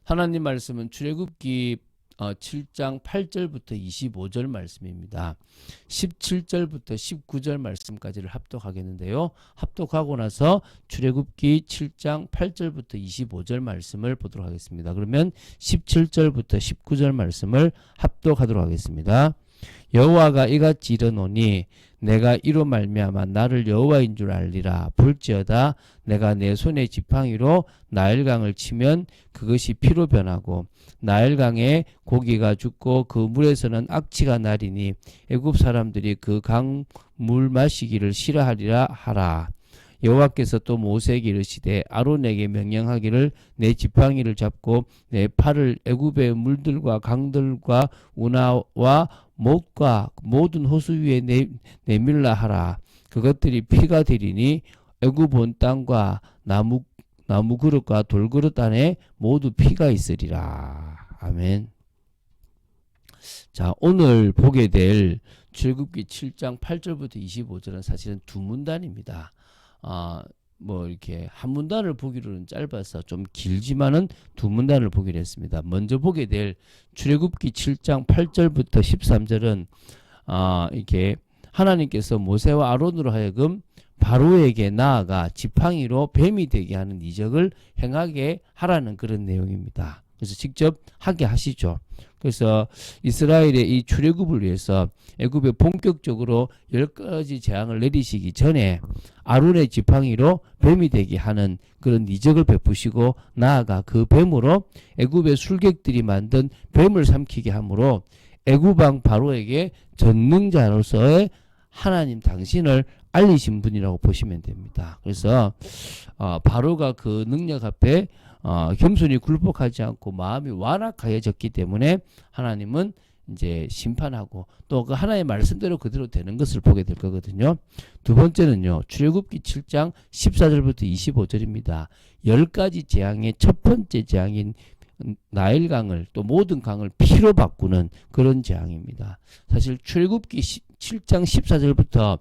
하나님 말씀은 출애굽기 7장 8절부터 25절 말씀입니다. 17절부터 19절 말씀까지를 합독하겠는데요. 합독하고 나서 출애굽기 7장 8절부터 25절 말씀을 보도록 하겠습니다. 그러면 17절부터 19절 말씀을 합독하도록 하겠습니다. 여호와가 이같이 이르노니 내가 이로 말미암아 나를 여호와인 줄 알리라. 볼지어다 내가 내 손의 지팡이로 나일강을 치면 그것이 피로 변하고 나일강에 고기가 죽고 그 물에서는 악취가 나리니 애굽 사람들이 그 강 물 마시기를 싫어하리라 하라. 여호와께서 또 모세에게 이르시되 아론에게 명령하기를 내 지팡이를 잡고 내 팔을 애굽의 물들과 강들과 운하와 못과 모든 호수 위에 내밀라 하라. 그것들이 피가 되리니 애굽 온 땅과 나무 그릇과 돌그릇 안에 모두 피가 있으리라. 아멘. 자, 오늘 보게 될 출애굽기 7장 8절부터 25절은 사실은 두 문단입니다. 뭐 이렇게 한 문단을 보기로는 짧아서 좀 길지만은 두 문단을 보기로 했습니다. 먼저 보게 될 출애굽기 7장 8절부터 13절은 이렇게 하나님께서 모세와 아론으로 하여금 바로에게 나아가 지팡이로 뱀이 되게 하는 이적을 행하게 하라는 그런 내용입니다. 그래서 직접 하게 하시죠. 그래서 이스라엘의 이 출애굽을 위해서 애굽에 본격적으로 10가지 재앙을 내리시기 전에 아론의 지팡이로 뱀이 되게 하는 그런 이적을 베푸시고 나아가 그 뱀으로 애굽의 술객들이 만든 뱀을 삼키게 하므로 애굽왕 바로에게 전능자로서의 하나님 당신을 알리신 분이라고 보시면 됩니다. 그래서 바로가 그 능력 앞에 겸손히 굴복하지 않고 마음이 완악하여졌기 때문에 하나님은 이제 심판하고 또 그 하나님의 말씀대로 그대로 되는 것을 보게 될 거거든요. 두 번째는요. 출애굽기 7장 14절부터 25절입니다. 10가지 재앙의 첫 번째 재앙인 나일강을 또 모든 강을 피로 바꾸는 그런 재앙입니다. 사실 출애굽기 7장 14절부터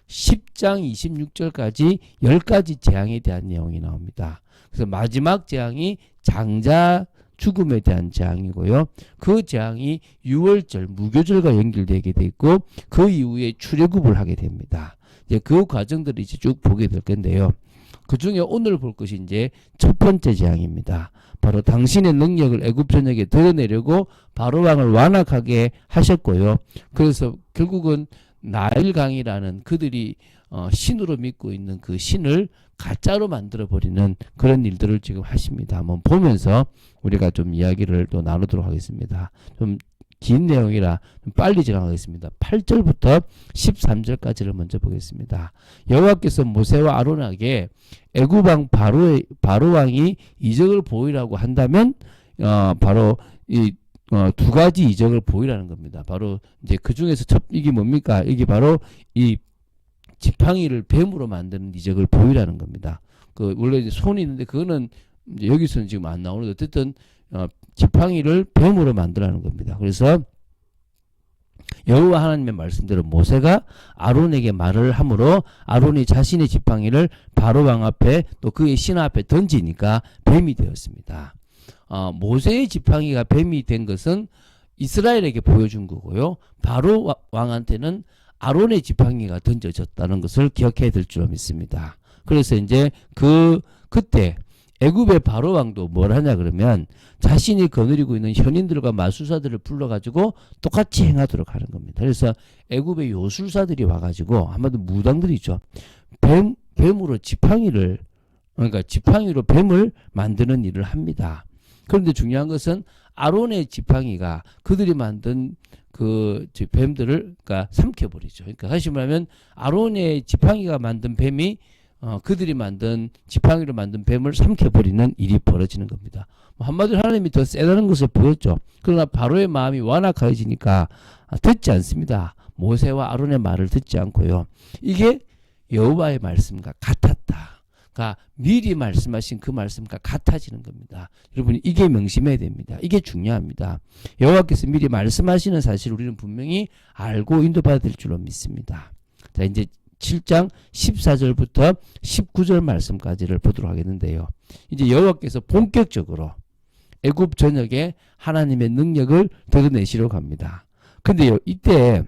10장 26절까지 10가지 재앙에 대한 내용이 나옵니다. 그래서 마지막 재앙이 장자 죽음에 대한 재앙이고요. 그 재앙이 유월절 무교절과 연결되게 돼 있고 그 이후에 출애굽을 하게 됩니다. 이제 그 과정들을 이제 쭉 보게 될 건데요. 그 중에 오늘 볼 것이 이제 첫 번째 재앙입니다. 바로 당신의 능력을 애굽 전역에 드러내려고 바로 왕을 완악하게 하셨고요. 그래서 결국은 나일강이라는 그들이 신으로 믿고 있는 그 신을 가짜로 만들어버리는 그런 일들을 지금 하십니다. 한번 보면서 우리가 좀 이야기를 또 나누도록 하겠습니다. 좀 긴 내용이라 좀 빨리 진행하겠습니다. 8절부터 13절까지를 먼저 보겠습니다. 여호와께서 모세와 아론에게 애굽왕 바로왕이 이적을 보이라고 한다면 바로 이 두 가지 이적을 보이라는 겁니다. 바로 이제 그 중에서 이게 뭡니까? 이게 바로 이 지팡이를 뱀으로 만드는 이적을 보이라는 겁니다. 그 원래 이제 손이 있는데 그거는 이제 여기서는 지금 안 나오는데 어쨌든 지팡이를 뱀으로 만들라는 겁니다. 그래서 여호와 하나님의 말씀대로 모세가 아론에게 말을 하므로 아론이 자신의 지팡이를 바로 왕 앞에 또 그의 신하 앞에 던지니까 뱀이 되었습니다. 모세의 지팡이가 뱀이 된 것은 이스라엘에게 보여준 거고요. 바로 왕한테는 아론의 지팡이가 던져졌다는 것을 기억해야 될 줄 믿습니다. 그래서 이제 그때 애굽의 바로 왕도 뭘 하냐 그러면 자신이 거느리고 있는 현인들과 마술사들을 불러가지고 똑같이 행하도록 하는 겁니다. 그래서 애굽의 요술사들이 와가지고 아마도 무당들이죠. 뱀으로 지팡이를 그러니까 지팡이로 뱀을 만드는 일을 합니다. 그런데 중요한 것은 아론의 지팡이가 그들이 만든 그 뱀들을 그러니까 삼켜버리죠. 그러니까 다시 말하면 아론의 지팡이가 만든 뱀이 그들이 만든 지팡이로 만든 뱀을 삼켜버리는 일이 벌어지는 겁니다. 한마디로 하나님이 더 세다는 것을 보였죠. 그러나 바로의 마음이 완악해지니까 듣지 않습니다. 모세와 아론의 말을 듣지 않고요. 이게 여호와의 말씀과 같았다. 그러니까 미리 말씀하신 그 말씀과 같아지는 겁니다. 여러분 이게 명심해야 됩니다. 이게 중요합니다. 여호와께서 미리 말씀하시는 사실을 우리는 분명히 알고 인도받아야 될 줄로 믿습니다. 자 이제 7장 14절부터 19절 말씀까지를 보도록 하겠는데요. 이제 여호와께서 본격적으로 애굽 전역에 하나님의 능력을 드러내시려고 합니다. 근데요, 이때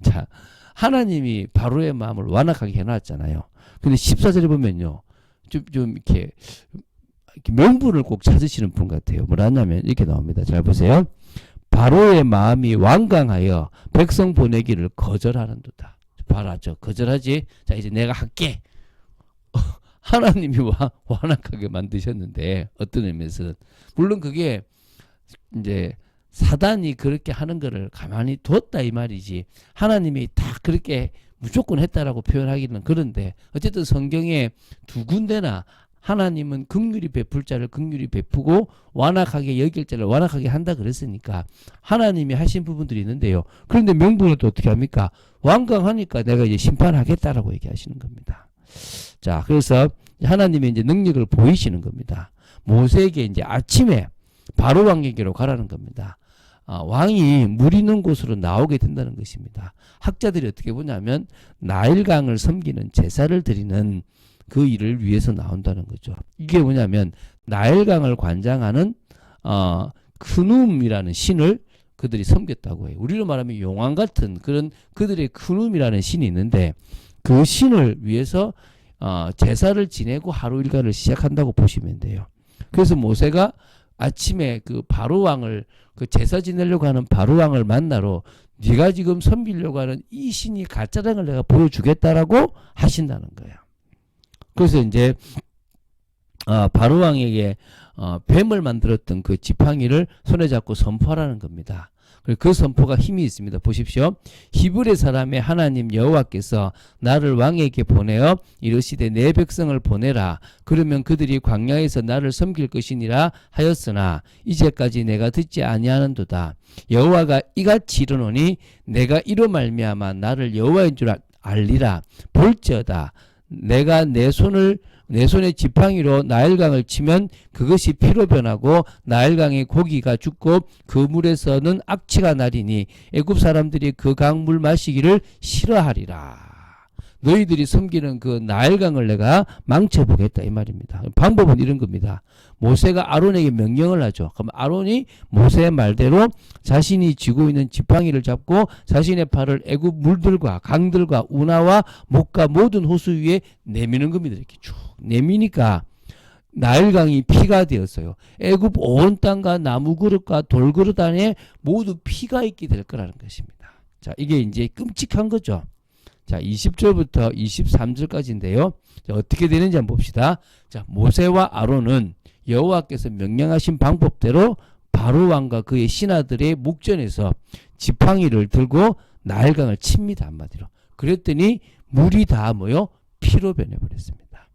자, 하나님이 바로의 마음을 완악하게 해놨잖아요. 근데 14절에 보면요, 좀 이렇게 명분을 꼭 찾으시는 분 같아요. 뭐라냐면 이렇게 나옵니다. 잘 보세요. 바로의 마음이 완강하여 백성 보내기를 거절하는도다. 바라죠. 거절하지. 자, 이제 내가 할게. 하나님이 완악하게 만드셨는데 어떤 의미에서는 물론 그게 이제 사단이 그렇게 하는 거를 가만히 뒀다 이 말이지 하나님이 다 그렇게 무조건 했다라고 표현하기는 그런데 어쨌든 성경에 두 군데나 하나님은 긍휼히 베풀 자를 긍휼히 베푸고 완악하게 여길 자를 완악하게 한다 그랬으니까 하나님이 하신 부분들이 있는데요. 그런데 명분을 또 어떻게 합니까? 완강하니까 내가 이제 심판하겠다라고 얘기하시는 겁니다. 자, 그래서 하나님의 이제 능력을 보이시는 겁니다. 모세에게 이제 아침에 바로 왕에게로 가라는 겁니다. 왕이 물 있는 곳으로 나오게 된다는 것입니다. 학자들이 어떻게 보냐면 나일강을 섬기는 제사를 드리는 그 일을 위해서 나온다는 거죠. 이게 뭐냐면 나일강을 관장하는 크눔이라는 신을 그들이 섬겼다고 해요. 우리로 말하면 용왕 같은 그런 그들의 크눔이라는 신이 있는데 그 신을 위해서 제사를 지내고 하루 일과를 시작한다고 보시면 돼요. 그래서 모세가 아침에 그 바로 왕을 그 제사 지내려고 하는 바로 왕을 만나러 네가 지금 섬기려고 하는 이 신이 가짜랑을 내가 보여주겠다라고 하신다는 거예요. 그래서 이제 바로 왕에게 뱀을 만들었던 그 지팡이를 손에 잡고 선포하라는 겁니다. 그 선포가 힘이 있습니다. 보십시오. 히브리 사람의 하나님 여호와께서 나를 왕에게 보내어 이르시되 내 백성을 보내라. 그러면 그들이 광야에서 나를 섬길 것이니라 하였으나 이제까지 내가 듣지 아니하는도다. 여호와가 이같이 이르노니 내가 이로 말미암아 나를 여호와인 줄 알리라. 볼지어다 내가 내 손에 지팡이로 나일강을 치면 그것이 피로 변하고 나일강의 고기가 죽고 그 물에서는 악취가 나리니 애굽 사람들이 그 강물 마시기를 싫어하리라. 너희들이 섬기는 그 나일강을 내가 망쳐보겠다 이 말입니다. 방법은 이런 겁니다. 모세가 아론에게 명령을 하죠. 그럼 아론이 모세의 말대로 자신이 쥐고 있는 지팡이를 잡고 자신의 팔을 애굽 물들과 강들과 운하와 목과 모든 호수 위에 내미는 겁니다. 이렇게 쭉 내미니까 나일강이 피가 되었어요. 애굽 온 땅과 나무 그릇과 돌 그릇 안에 모두 피가 있게 될 거라는 것입니다. 자, 이게 이제 끔찍한 거죠. 자, 20절부터 23절까지인데요. 자, 어떻게 되는지 한번 봅시다. 자, 모세와 아론은 여호와께서 명령하신 방법대로 바로 왕과 그의 신하들의 목전에서 지팡이를 들고 나일강을 칩니다. 한마디로. 그랬더니 물이 다 뭐요? 피로 변해버렸습니다.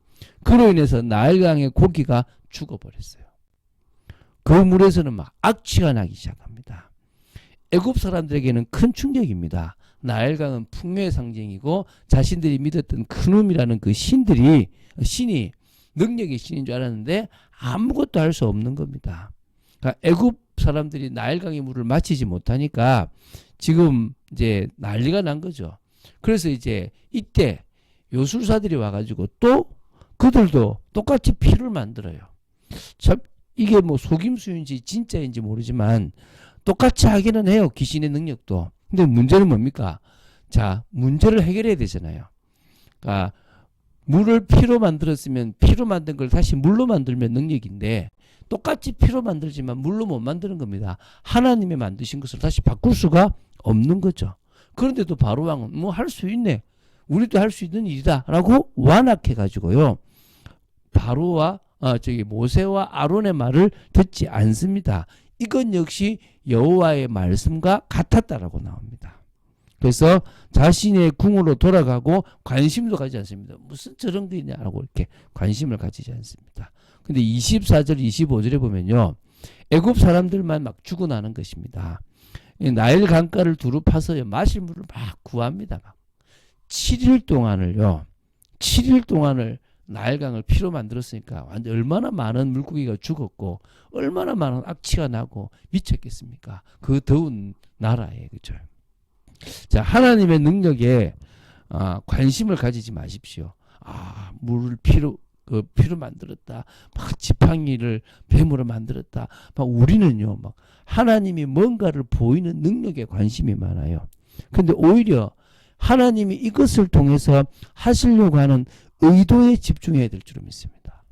그로 인해서 나일강의 고기가 죽어버렸어요. 그 물에서는 막 악취가 나기 시작합니다. 애굽 사람들에게는 큰 충격입니다. 나일강은 풍요의 상징이고 자신들이 믿었던 크눔이라는 그 신이 능력의 신인 줄 알았는데 아무것도 할 수 없는 겁니다. 그러니까 애굽 사람들이 나일강의 물을 마치지 못하니까 지금 이제 난리가 난 거죠. 그래서 이제 이때 요술사들이 와가지고 또 그들도 똑같이 피를 만들어요. 참 이게 뭐 속임수인지 진짜인지 모르지만 똑같이 하기는 해요. 귀신의 능력도. 근데 문제는 뭡니까? 자, 문제를 해결해야 되잖아요. 그러니까 물을 피로 만들었으면 피로 만든 걸 다시 물로 만들면 능력인데 똑같이 피로 만들지만 물로 못 만드는 겁니다. 하나님이 만드신 것을 다시 바꿀 수가 없는 거죠. 그런데도 바로 왕은 뭐 할 수 있네. 우리도 할 수 있는 일이다. 라고 완악해 가지고요. 바로와 모세와 아론의 말을 듣지 않습니다. 이건 역시 여호와의 말씀과 같았다라고 나옵니다. 그래서 자신의 궁으로 돌아가고 관심도 가지지 않습니다. 무슨 저런 게 있냐라고 이렇게 관심을 가지지 않습니다. 근데 24절 25절에 보면요. 애굽 사람들만 막 죽어나는 것입니다. 나일 강가를 두루 파서 마실 물을 막 구합니다. 막. 7일 동안을 나일강을 피로 만들었으니까 완전 얼마나 많은 물고기가 죽었고 얼마나 많은 악취가 나고 미쳤겠습니까? 그 더운 나라에. 그죠? 자, 하나님의 능력에 관심을 가지지 마십시오. 물을 피로 그 피로 만들었다. 막 지팡이를 뱀으로 만들었다. 막 우리는요, 막 하나님이 뭔가를 보이는 능력에 관심이 많아요. 근데 오히려 하나님이 이것을 통해서 하시려고 하는 의도에 집중해야 될 줄 믿습니다.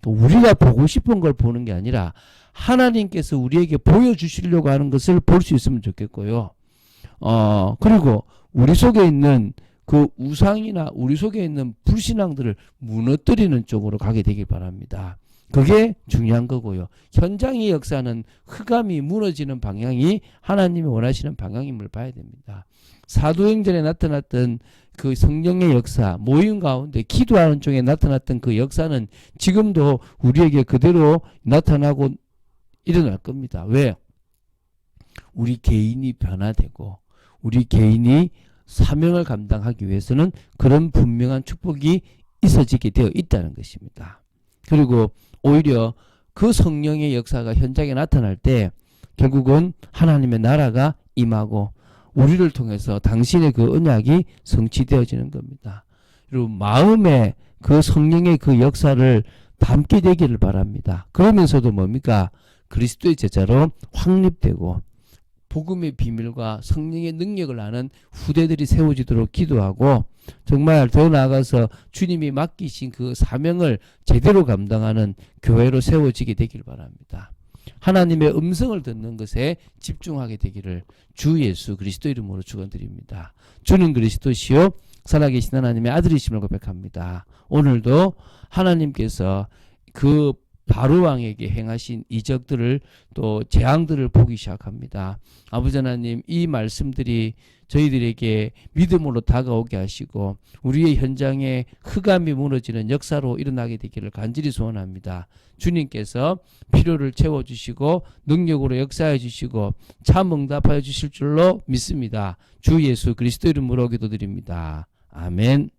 우리가 보고 싶은 걸 보는 게 아니라 하나님께서 우리에게 보여주시려고 하는 것을 볼 수 있으면 좋겠고요. 그리고 우리 속에 있는 그 우상이나 우리 속에 있는 불신앙들을 무너뜨리는 쪽으로 가게 되길 바랍니다. 그게 중요한 거고요. 현장의 역사는 흑암이 무너지는 방향이 하나님이 원하시는 방향임을 봐야 됩니다. 사도행전에 나타났던 그 성령의 역사, 모임 가운데 기도하는 쪽에 나타났던 그 역사는 지금도 우리에게 그대로 나타나고 일어날 겁니다. 왜? 우리 개인이 변화되고 우리 개인이 사명을 감당하기 위해서는 그런 분명한 축복이 있어지게 되어 있다는 것입니다. 그리고 오히려 그 성령의 역사가 현장에 나타날 때 결국은 하나님의 나라가 임하고 우리를 통해서 당신의 그 언약이 성취되어지는 겁니다. 그리고 마음에 그 성령의 그 역사를 담게 되기를 바랍니다. 그러면서도 뭡니까? 그리스도의 제자로 확립되고 복음의 비밀과 성령의 능력을 아는 후대들이 세워지도록 기도하고 정말 더 나아가서 주님이 맡기신 그 사명을 제대로 감당하는 교회로 세워지게 되길 바랍니다. 하나님의 음성을 듣는 것에 집중하게 되기를 주 예수 그리스도 이름으로 축원드립니다. 주는 그리스도시요 살아계신 하나님의 아들이심을 고백합니다. 오늘도 하나님께서 그 바로왕에게 행하신 이적들을 또 재앙들을 보기 시작합니다. 아버지 하나님, 이 말씀들이 저희들에게 믿음으로 다가오게 하시고 우리의 현장에 흑암이 무너지는 역사로 일어나게 되기를 간절히 소원합니다. 주님께서 필요를 채워주시고 능력으로 역사해 주시고 참 응답하여 주실 줄로 믿습니다. 주 예수 그리스도 이름으로 기도드립니다. 아멘.